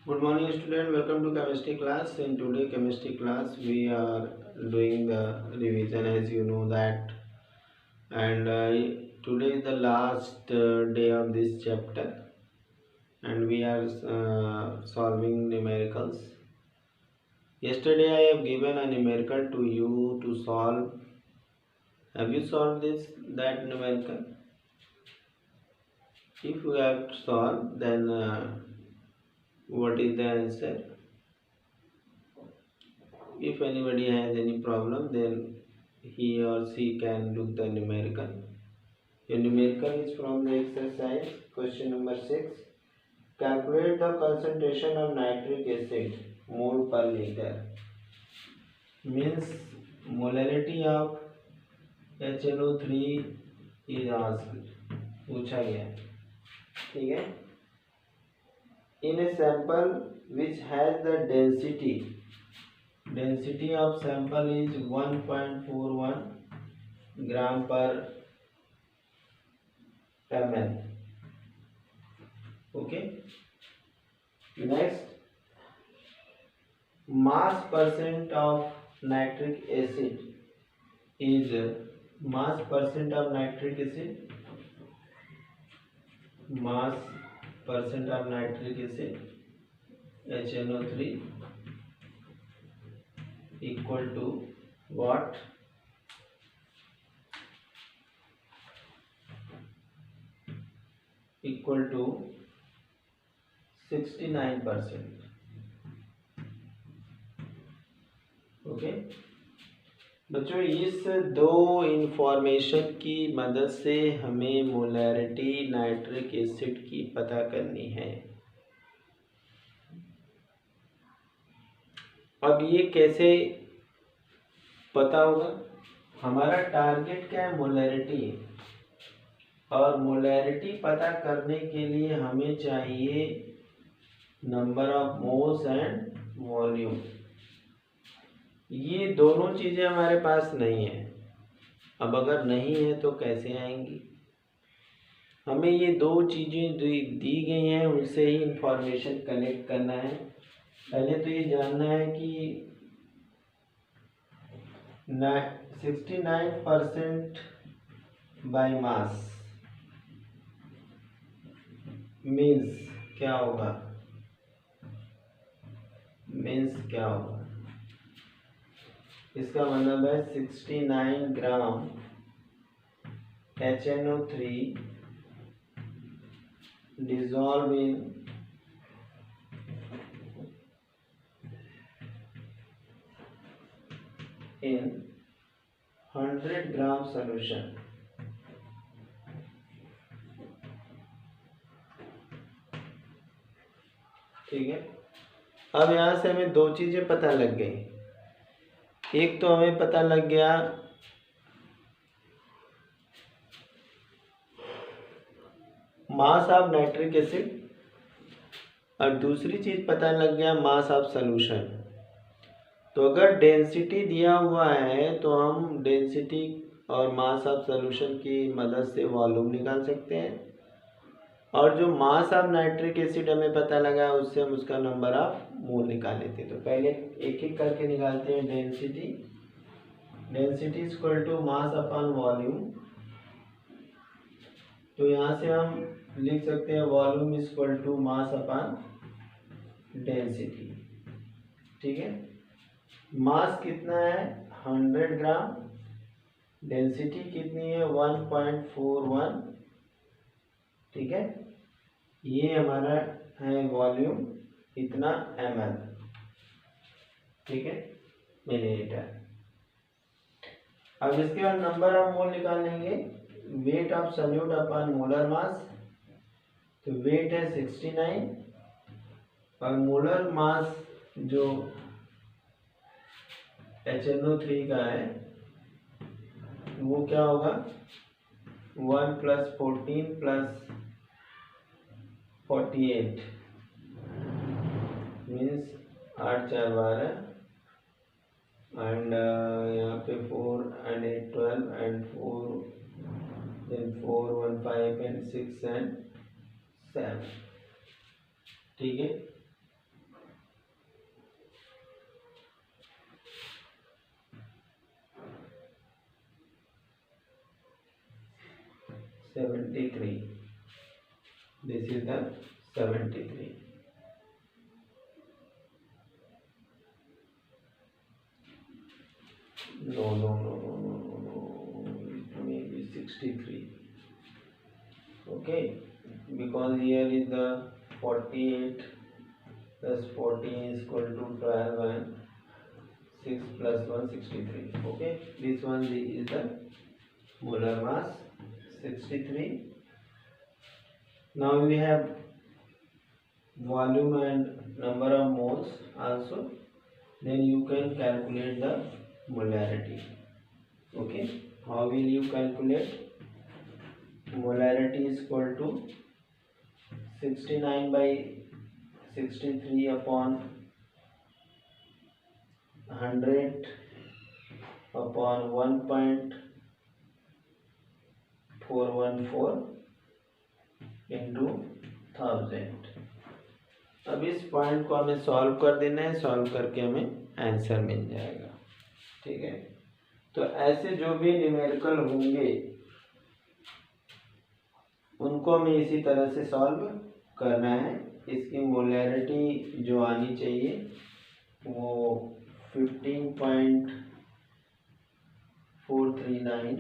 Good morning, student. Welcome to chemistry class. In today chemistry class, we are doing the revision, as you know that, and today is the last day of this chapter, and we are solving numericals. Yesterday, I have given a numerical to you to solve. Have you solved that numerical? If you have solved, then what is the answer? If anybody has any problem, then he or she can look the numerical. Your numerical is from the exercise question number 6. Calculate the concentration of nitric acid mole per liter. Means molarity of HNO3 is asked, पूछा गया, ठीक है. In a sample which has the density of sample is 1.41 gram per ml. Okay. Next, mass percent of nitric acid is mass percent of nitric acid HNO3 equal to what? Equal to 69%. Okay बच्चों, इस दो information की मदद से हमें molarity nitric acid की पता करनी है. अब ये कैसे पता होगा? हमारा टारगेट क्या है? मोलैरिटी. और मोलैरिटी पता करने के लिए हमें चाहिए number of moles and volume. ये दोनों चीज़ें हमारे पास नहीं है. अब अगर नहीं है तो कैसे आएंगी? हमें ये दो चीज़ें दी गई हैं, उनसे ही इंफॉर्मेशन कलेक्ट करना है. पहले तो ये जानना है कि 69% बाय मास मीन्स क्या होगा? इसका मतलब है 69 ग्राम HNO3 dissolve in 100 gram solution. ठीक है. अब यहाँ से हमें दो चीज़ें पता लग गई. एक तो हमें पता लग गया मास ऑफ नाइट्रिक एसिड, और दूसरी चीज़ पता लग गया मास ऑफ सॉल्यूशन. तो अगर डेंसिटी दिया हुआ है तो हम डेंसिटी और मास ऑफ सॉल्यूशन की मदद से वॉल्यूम निकाल सकते हैं, और जो मास ऑफ नाइट्रिक एसिड हमें पता लगा उससे हम उसका नंबर ऑफ मोल निकाल लेते हैं. तो पहले एक एक करके निकालते हैं. Density is equal to mass upon volume. तो यहाँ से हम लिख सकते हैं volume is equal to mass upon density. ठीक है. मास कितना है? 100 ग्राम. डेंसिटी कितनी है? 1.41. ठीक है. ये हमारा है वॉल्यूम, इतना ml. ठीक है, मिलीलीटर. अब इसके बाद नंबर ऑफ मोल निकाल लेंगे. Weight of solute upon molar mass. तो वेट है 69 और मोलर मास जो HNO3 का है वो क्या होगा? 1 + 14 + 48 मीन्स 8 × 4 = 12 एंड यहाँ पे 4 and 8 12 and 4 then 4 1 5 and 6 and 7. ठीक है. 73. This is the 73. No. It may be 63. Okay, because here is the 48 plus 14 is equal to 12 and 6 plus 1 63. Okay, this one is the molar mass 63. Now we have volume and number of moles also. Then you can calculate the molarity. Okay, how will you calculate? Molarity is equal to 69 by 63 upon 100 upon 1.414 into 1000. अब इस point को हमें solve कर देना है, solve करके हमें answer मिल जाएगा. ठीक है, तो ऐसे जो भी न्यूमेरिकल होंगे उनको हमें इसी तरह से सॉल्व करना है. इसकी मोलैरिटी जो आनी चाहिए वो 15.439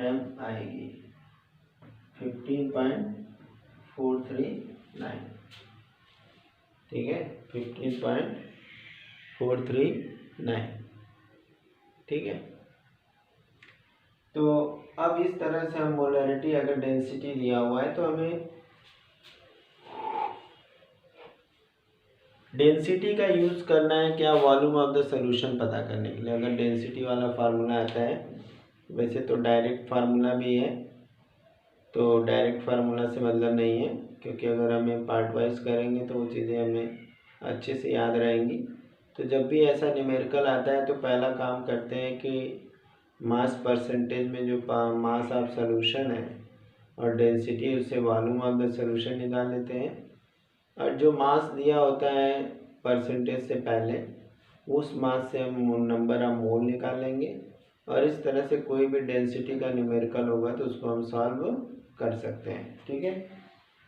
m आएगी. 15.439. ठीक है, 15.439. ठीक है, तो अब इस तरह से हम मोलैरिटी, अगर डेंसिटी दिया हुआ है तो हमें डेंसिटी का यूज करना है क्या, वॉल्यूम ऑफ द सॉल्यूशन पता करने के लिए. अगर डेंसिटी वाला फार्मूला आता है, वैसे तो डायरेक्ट फार्मूला भी है, तो डायरेक्ट फार्मूला से मतलब नहीं है, क्योंकि अगर हमें पार्ट वाइज करेंगे तो वो चीज़ें हमें अच्छे से याद रहेंगी. तो जब भी ऐसा न्यूमेरिकल आता है तो पहला काम करते हैं कि मास परसेंटेज में जो मास ऑफ सॉल्यूशन है और डेंसिटी, उससे वॉल्यूम ऑफ द सॉल्यूशन निकाल लेते हैं. और जो मास दिया होता है परसेंटेज से पहले, उस मास से हम नंबर ऑफ मोल निकाल लेंगे. और इस तरह से कोई भी डेंसिटी का न्यूमेरिकल होगा तो उसको हम सॉल्व कर सकते हैं. ठीक है,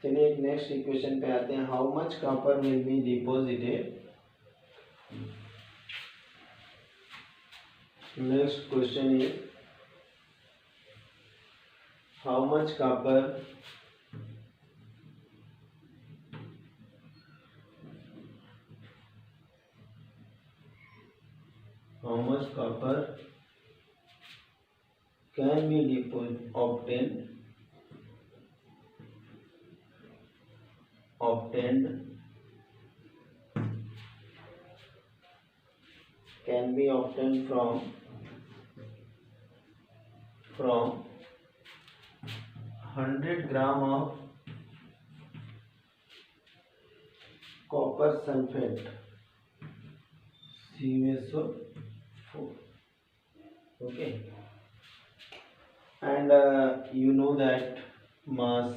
चलिए एक नेक्स्ट इक्वेशन पे आते हैं. How much copper will be deposited. Next question is how much copper can be obtained from 100 gram of copper sulfate CuSO4. Okay, and you know that mass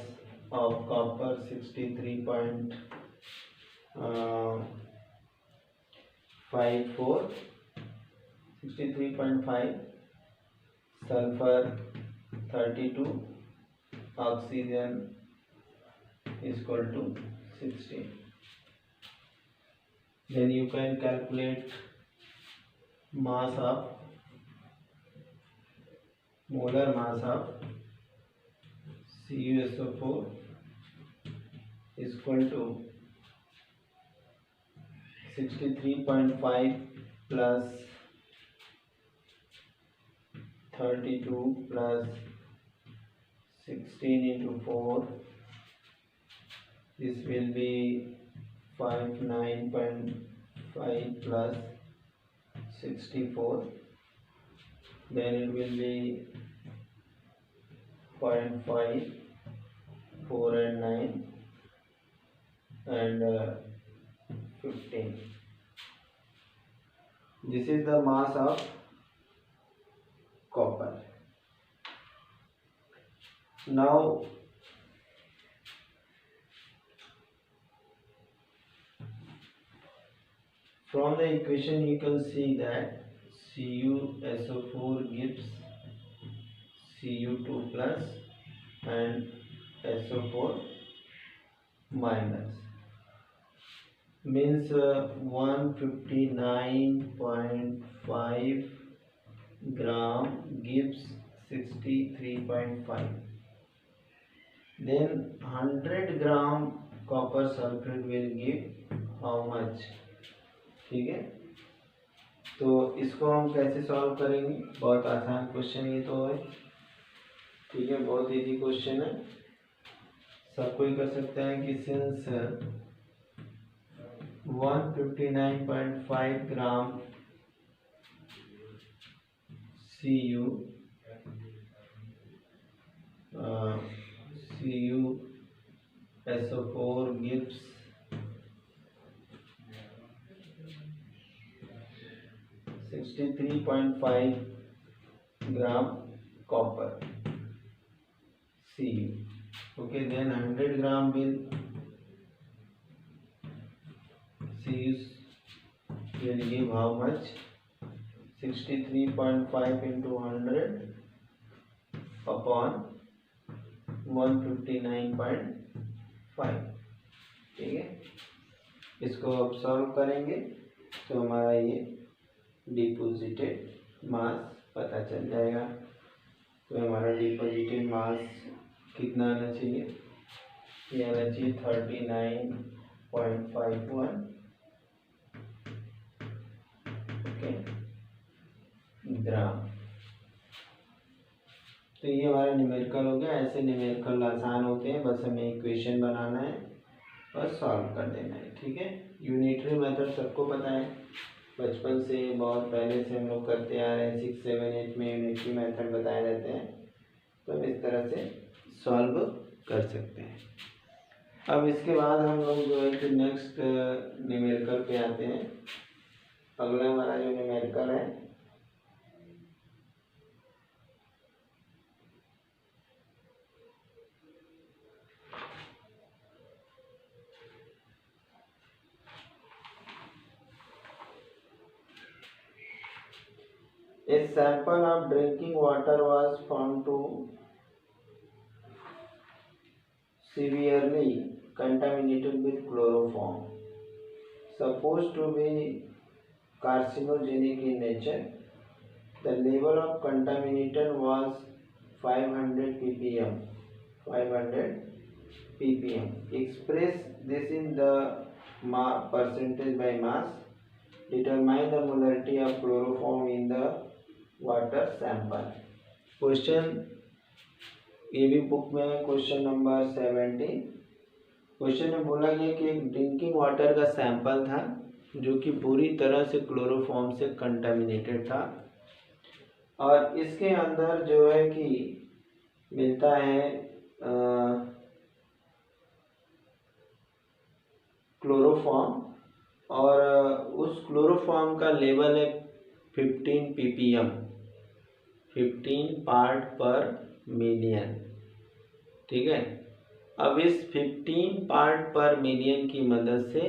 of copper 63.5, sulfur 32, oxygen is equal to 60. Then you can calculate molar mass of CuSO4 is equal to 63.5 plus 32 plus 16 into 4. This will be 59.5 plus 64. Then it will be 0.5, 4 and 9 and 15. This is the mass of copper. Now from the equation you can see that CuSO4 gives Cu2 plus and SO4 minus, means 159.5 gram gives 63.5. then 100 gram copper sulfate will give how much? ठीक है, तो इसको हम कैसे solve करेंगे? बहुत आसान question ये तो है, ठीक है, बहुत इजी क्वेश्चन है, सब कोई कर सकता है कि since 159.5 gram Cu SO4 gives 63.5 gram copper Cu. Okay, then 100 gram will Cu will give how much? 63.5 into 100 upon 159.5. ठीक है, इसको अब सॉल्व करेंगे तो हमारा ये डिपोजिटेड मास पता चल जाएगा। तो हमारा डिपोजिटेड मास कितना आना चाहिए? ये आना चाहिए 39.51 ग्राम। तो ये हमारा न्यूमेरिकल हो गया। ऐसे न्यूमेरिकल आसान होते हैं, बस हमें इक्वेशन बनाना है और सॉल्व कर देना है, ठीक है। यूनिटरी मेथड सबको पता है, बचपन से बहुत पहले से हम लोग करते आ रहे हैं। 6, 7, 8 में यूनिटरी मेथड बताए जाते हैं, तो हम इस तरह से सॉल्व कर सकते हैं। अब इसके बाद हम लोग जो है कि नेक्स्ट न्यूमेरिकल पे आते हैं। अगला हमारा जो न्यूमेरिकल है A sample of drinking water was found to severely contaminated with chloroform, supposed to be carcinogenic in nature. The level of contamination was 500 ppm. 500 ppm. Express this in the percentage by mass. Determine the molarity of chloroform in the water sample. Question ये भी book में question number 17। Question में बोला गया कि एक drinking water का sample था जो कि पूरी तरह से क्लोरोफॉर्म से कंटामिनेटेड था, और इसके अंदर जो है कि मिलता है क्लोरोफॉर्म, और उस क्लोरोफॉर्म का लेवल है 15 ppm, 15 पार्ट पर मिलियन, ठीक है। अब इस 15 पार्ट पर मिलियन की मदद से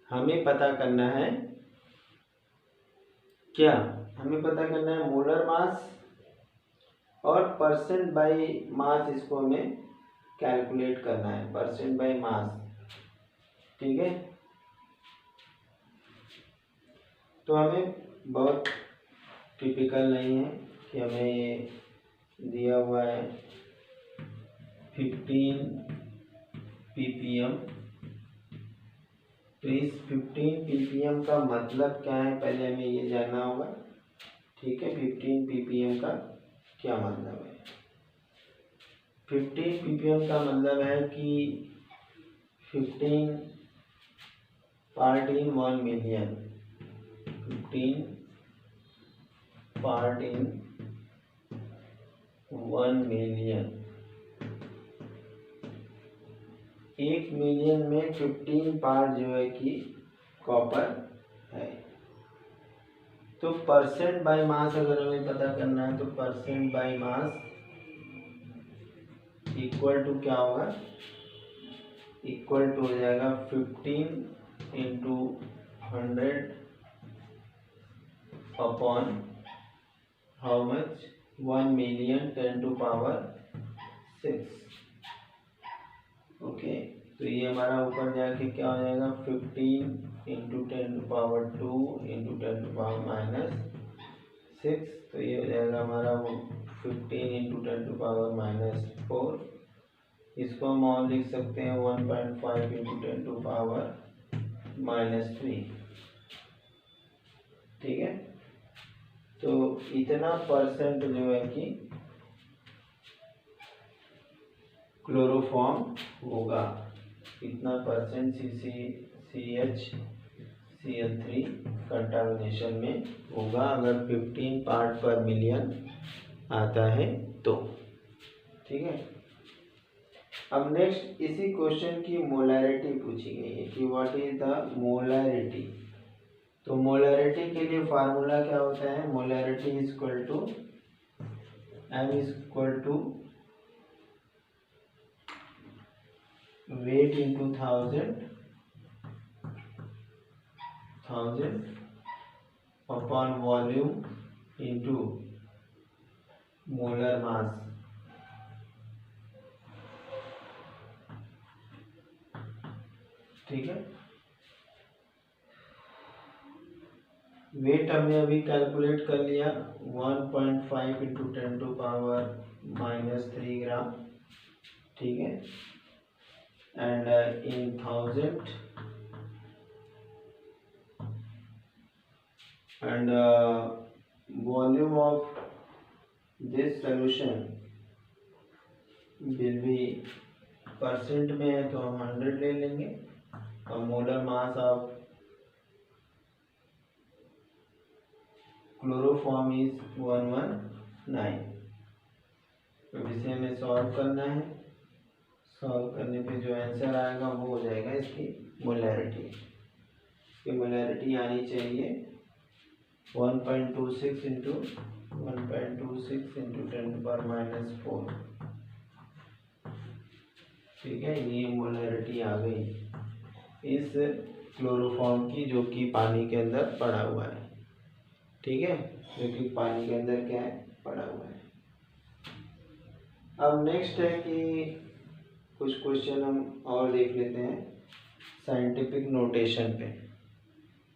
हमें पता करना है क्या? हमें पता करना है मोलर मास और परसेंट बाय मास, इसको हमें कैलकुलेट करना है, परसेंट बाय मास, ठीक है। तो हमें बहुत टिपिकल नहीं है कि हमें ये दिया हुआ है 15 ppm। तो इस 15 ppm का मतलब क्या है, पहले हमें ये जानना होगा, ठीक है। 15 ppm का क्या मतलब है? 15 ppm का मतलब है कि 15 part in 1 million, 15 part in 1 million. 1 million में 15 पार्ट जो है कि कॉपर है। तो परसेंट बाय मास अगर हमें पता करना है तो percent by mass equal to क्या होगा? इक्वल टू हो जाएगा 15 into 100 upon how much? 1 million 10 to power 6। Okay, तो ये हमारा ऊपर जाके क्या हो जाएगा 15 इंटू 10⁻², इंटू 10⁻⁻6। तो ये हो जाएगा हमारा 15 इंटू 10⁻⁻4। इसको हम और लिख सकते हैं 1.5 इंटू 10⁻⁻3। ठीक है, तो इतना परसेंट जो है कि क्लोरोफॉर्म होगा, इतना परसेंट CH3 कंटामिनेशन में होगा अगर 15 पार्ट पर मिलियन आता है तो। ठीक है, अब नेक्स्ट इसी क्वेश्चन की मोलैरिटी पूछी गई है कि व्हाट इज द मोलैरिटी। तो मोलैरिटी के लिए फार्मूला क्या होता है, molarity is equal to M is equal to weight into 1000 upon volume into molar mass. ठीक है, वेट हमने अभी कैलकुलेट कर लिया 1.5 इंटू 10⁻³ ग्राम। ठीक है, and in 1000 and volume of this solution will be percent में है तो हम 100 ले लेंगे, और molar mass of chloroform is 119। अब इसे हमें सॉल्व करना है, सॉल्व करने पे जो आंसर आएगा वो हो जाएगा इसकी मोलैरिटी। इसकी मोलैरिटी आनी चाहिए 1.26 इंटू 10⁻⁻4। ठीक है, ये मोलैरिटी आ गई इस क्लोरोफॉर्म की जो कि पानी के अंदर पड़ा हुआ है। ठीक है, जो कि पानी के अंदर क्या है, पड़ा हुआ है। अब नेक्स्ट है कि कुछ क्वेश्चन हम और देख लेते हैं साइंटिफिक नोटेशन पे।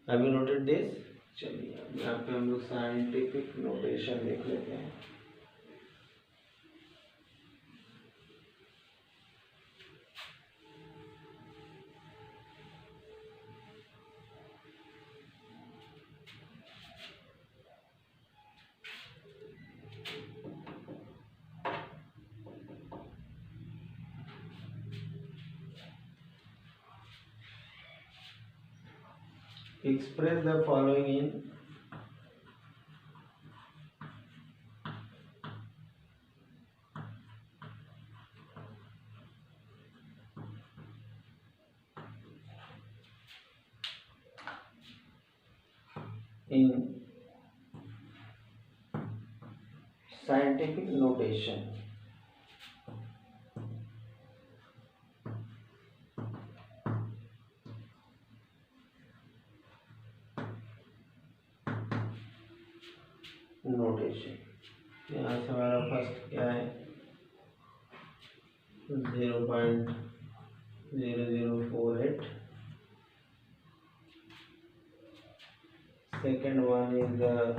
अभी नोटेड दिस, चलिए अब यहाँ पे हम लोग साइंटिफिक नोटेशन देख लेते हैं। Express the following in scientific notation. Notation यहाँ से हमारा फर्स्ट क्या है 0.0048। second one is the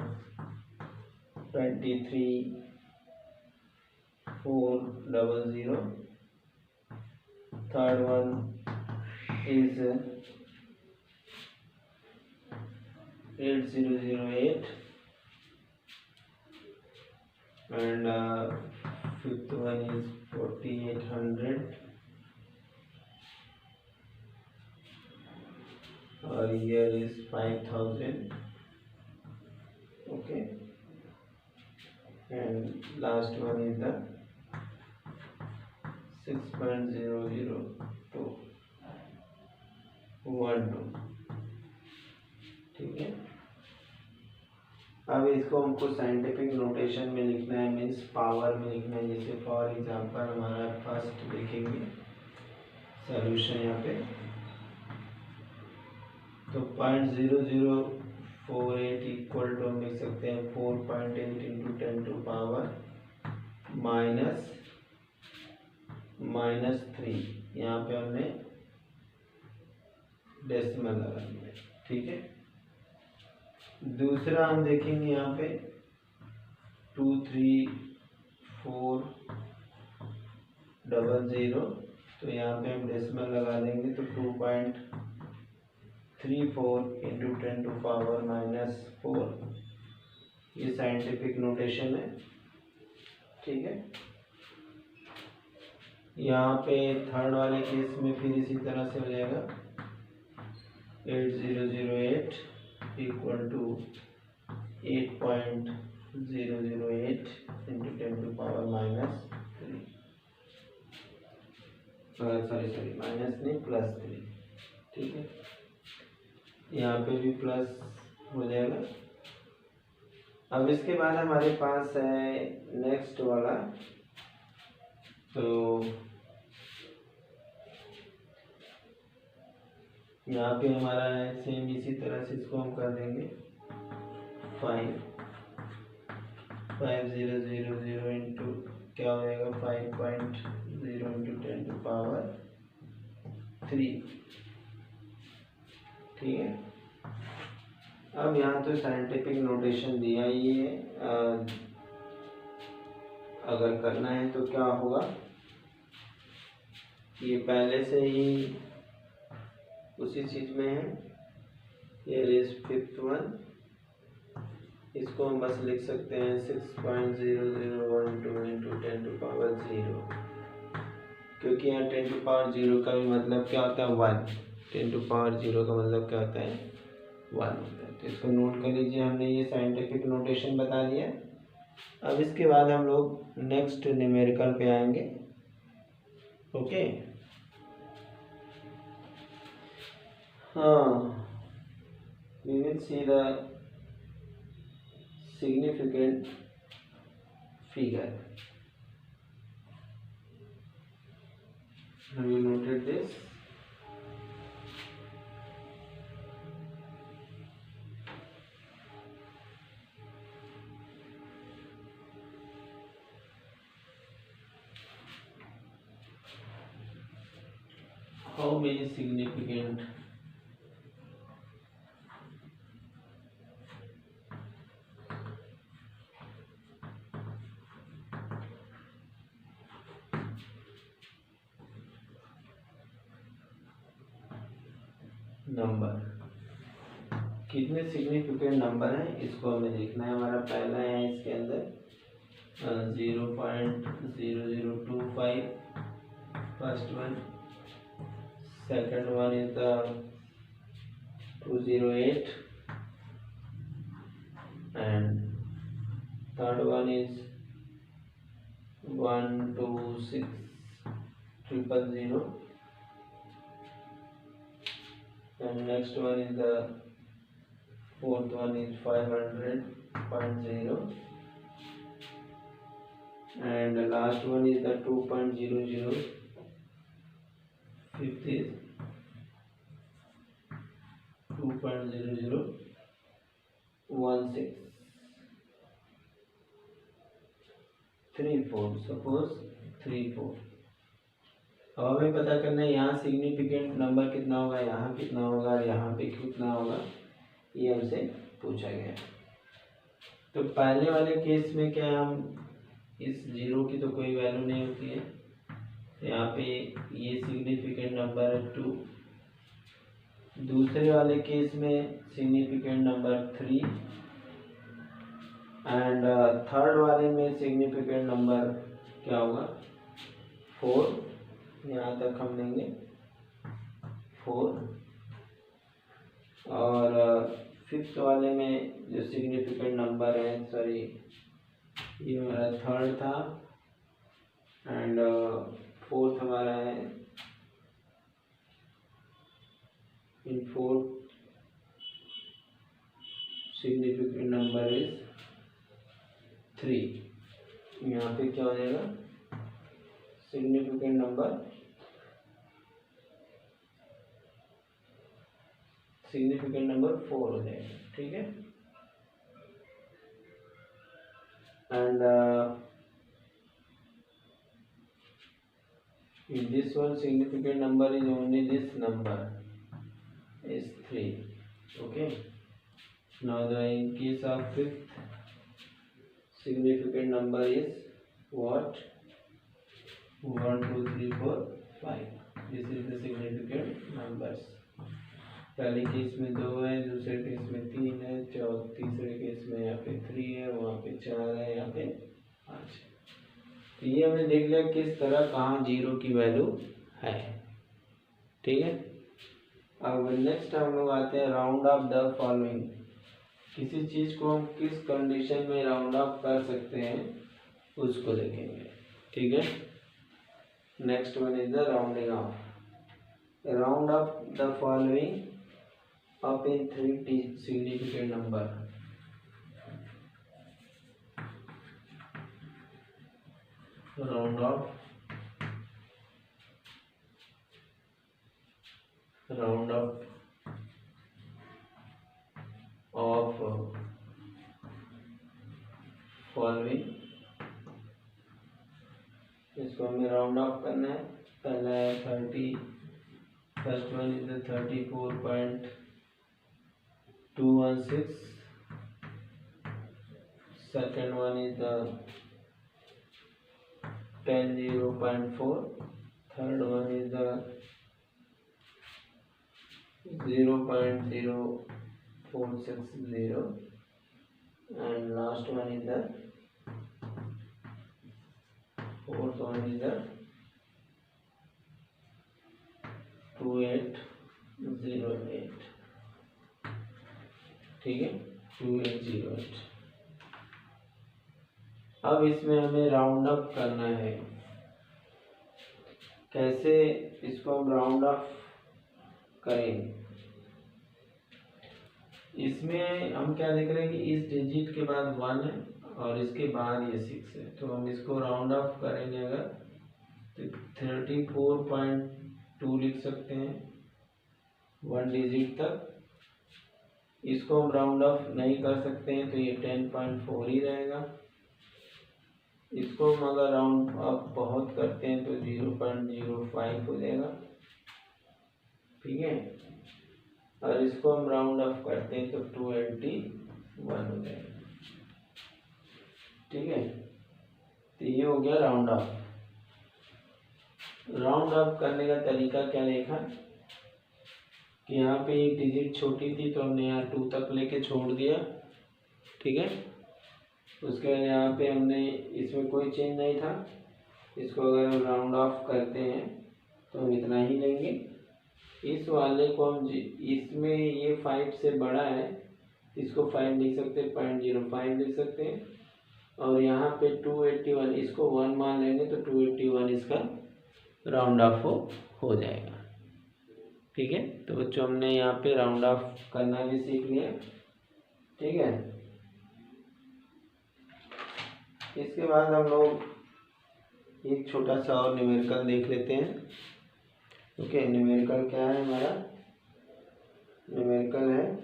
23,400. third one is 8008 and fifth one is 4800 और year is 5000. okay, and last one is the 6.00212. ठीक है, अब इसको हमको साइंटिफिक नोटेशन में लिखना है, मीन्स पावर में लिखना है। जैसे फॉर एग्जांपल हमारा फर्स्ट लिखेंगे सॉल्यूशन यहाँ पे, तो 0.0048 इक्वल टू हम लिख सकते हैं 4.8 इंटू 10⁻⁻ -3, यहाँ पे हमने डेसिमल लगा दिया, ठीक है। दूसरा हम देखेंगे यहाँ पे 23400, तो यहाँ पे हम डेसिमल लगा देंगे तो 2.34 इंटू 10⁻⁻⁴, ये साइंटिफिक नोटेशन है, ठीक है। यहाँ पे थर्ड वाले केस में फिर इसी तरह से हो जाएगा 8008 equal to 8.008 into 10⁻⁻3, sorry minus नहीं +3, ठीक है। यहाँ पे भी प्लस हो जाएगा। अब इसके बाद हमारे पास है नेक्स्ट वाला, तो यहाँ पे हमारा है सेम इसी तरह से, इसको हम कर देंगे 5,5,0,0 इंटू क्या हो जाएगा 5.0 इंटू 10⁻3, ठीक है। अब यहाँ तो साइंटिफिक नोटेशन दिया ही है, अगर करना है तो क्या होगा, ये पहले से ही उसी चीज में है, ये रेज 5th वन, इसको हम बस लिख सकते हैं 6.0012 इंटू 10⁻0, क्योंकि यहाँ 10⁻0 का भी मतलब क्या होता है 1, 10⁻0 का मतलब क्या होता है 1 होता है। तो इसको नोट कर लीजिए, हमने ये साइंटिफिक नोटेशन बता दिया। अब इसके बाद हम लोग नेक्स्ट न्यूमेरिकल पे आएंगे, ओके। हाँ, we will see the significant figure. Have you noted this? How many significant number, कितने सिग्निफिकेंट नंबर हैं इसको हमें देखना है। हमारा पहला है इसके अंदर 0.0025, first one, second one is the 208 and third one is 126,000 and next one is the fourth one is 500.0 and the last one is the 2.00, fifth is 2.0016 34, suppose 34। अब हमें पता करना है यहाँ सिग्निफिकेंट नंबर कितना होगा, यहाँ कितना होगा और यहाँ पे कितना होगा, ये हमसे पूछा गया है। तो पहले वाले केस में क्या है, हम इस जीरो की तो कोई वैल्यू नहीं होती है, यहाँ पे ये सिग्निफिकेंट नंबर है 2। दूसरे वाले केस में सिग्निफिकेंट नंबर 3 एंड थर्ड वाले में सिग्निफिकेंट नंबर क्या होगा 4, यहाँ तक हम लेंगे 4 और फिफ्थ वाले में जो सिग्निफिकेंट नंबर है, सॉरी ये हमारा थर्ड था एंड फोर्थ हमारा है, in fourth significant number is 3। यहाँ पे क्या हो जाएगा सिग्निफिकेंट नंबर, सिग्निफिकेंट नंबर 4 हो जाएगा, ठीक है। And if this one significant number is only this number is 3. Okay, now the in case of fifth significant number is what? 1 2 3 4 5. This is the significant numbers. पहले case में 2 है, दूसरे case में 3 है, तीसरे केस में यहाँ पे 3 है, वहाँ पे 4 है, यहाँ पे 5 है। तो ये हमने देख लिया किस तरह कहाँ जीरो की वैल्यू है। ठीक है, अब नेक्स्ट हम लोग आते हैं राउंड ऑफ द फॉलोइंग। किसी चीज़ को हम किस कंडीशन में राउंड ऑफ कर सकते हैं उसको देखेंगे। ठीक है, next one is the rounding off. Round of the following up in 3 significant number. Round off of following। इसको हमें राउंड ऑफ करना है। पहला है 30, first one is 34.216, second one is the 10.0.4, third one is the 0.0460, and last one is the fourth one is the 2808। ठीक है, 2808। अब इसमें हमें राउंड अप करना है। कैसे इसको हम राउंड अप करेंगे? इसमें हम क्या देख रहे हैं कि इस डिजिट के बाद 1 है और इसके बाद ये 6 है, तो हम इसको राउंड अप करेंगे अगर तो 34.2 लिख सकते हैं 1 डिजिट तक। इसको हम राउंड ऑफ नहीं कर सकते हैं तो ये 10.4 ही रहेगा। इसको हम अगर राउंड ऑफ बहुत करते हैं तो 0.05 हो जाएगा। ठीक है, और इसको हम राउंड ऑफ करते हैं तो 281 हो जाएगा। ठीक है, तो ये हो गया राउंड ऑफ। राउंड ऑफ करने का तरीका क्या देखा कि यहाँ पे एक डिजिट छोटी थी तो हमने यहाँ 2 तक लेके छोड़ दिया। ठीक है, उसके बाद यहाँ पे हमने इसमें कोई चेंज नहीं था। इसको अगर हम राउंड ऑफ करते हैं तो हम इतना ही लेंगे। इस वाले को हम इसमें ये 5 से बड़ा है, इसको 5 लिख सकते हैं, 0.05 लिख सकते हैं। और यहाँ पे 281, इसको 1 मान लेंगे तो 281 इसका राउंड ऑफ हो जाएगा। ठीक है, तो बच्चों हमने यहाँ पे राउंड ऑफ करना भी सीख लिया। ठीक है, इसके बाद हम लोग एक छोटा सा और न्यूमेरिकल देख लेते हैं। ओके, न्यूमेरिकल क्या है हमारा? न्यूमेरिकल है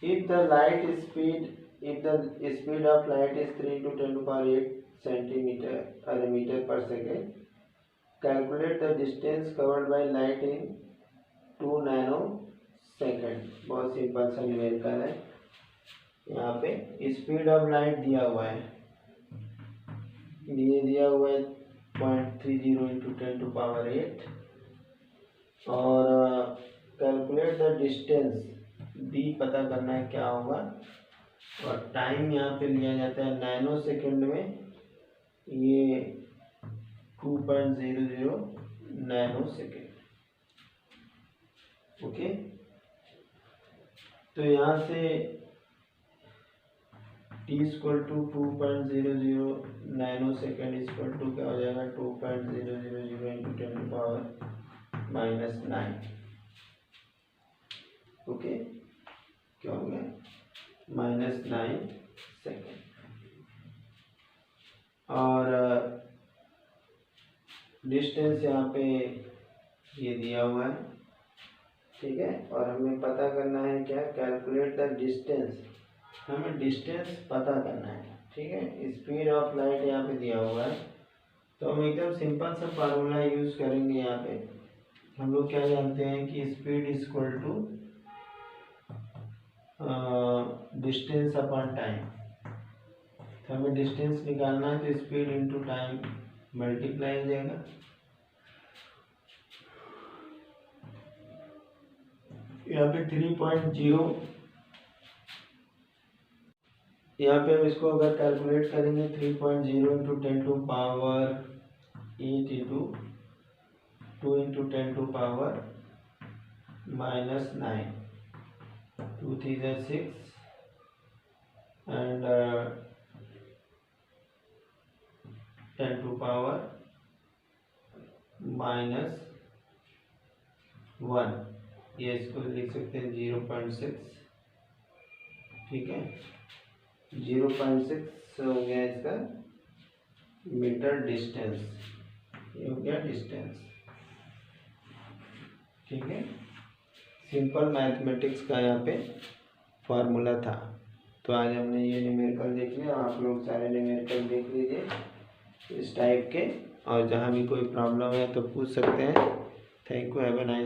if the speed of light is 3 into 10 to the power 8 centimeter or meter per second, calculate the distance covered by light in 2 nanosecond। बहुत सिंपल सा न्यूमेरिकल है। यहाँ पे स्पीड ऑफ लाइट दिया हुआ है, ये दिया हुआ है 0.30 into 10 to the power 8 और कैलकुलेट द डिस्टेंस डी पता करना है क्या होगा। और टाइम यहाँ पे लिया जाता है नैनो सेकेंड में, ये 2.00 नैनो सेकेंड। ओके, तो यहाँ से t equal to 2.00 nanosecond equal to क्या हो जाएगा 2.000 इंटू 10 टू पावर -9। ओके, क्या हो गया -9 सेकेंड। और डिस्टेंस यहाँ पे ये दिया हुआ है। ठीक है, और हमें पता करना है क्या, कैलकुलेट द डिस्टेंस हमें डिस्टेंस पता करना है, ठीक है। स्पीड ऑफ लाइट यहाँ पे दिया हुआ है, तो हम एकदम सिंपल सा फार्मूला यूज़ करेंगे। यहाँ पे हम लोग क्या जानते हैं कि speed equal to distance upon time. तो हमें डिस्टेंस निकालना है, तो स्पीड इंटू टाइम मल्टीप्लाई हो जाएगा। यहाँ पे 3.0, यहाँ पे हम इसको अगर कैलकुलेट करेंगे 3.0 into 10 to power 8 into 2 into 10 to power -9, 2 3 6 and 10 to power -1, ये इसको लिख सकते हैं 0.6, ठीक है। 0.6 हो गया इसका मीटर डिस्टेंस, ये हो गया डिस्टेंस, ठीक है। सिंपल मैथमेटिक्स का यहाँ पे फॉर्मूला था। तो आज हमने ये न्यूमेरिकल देख लिया, आप लोग सारे न्यूमेरिकल देख लीजिए इस टाइप के, और जहाँ भी कोई प्रॉब्लम है तो पूछ सकते हैं। Thank you, have a nice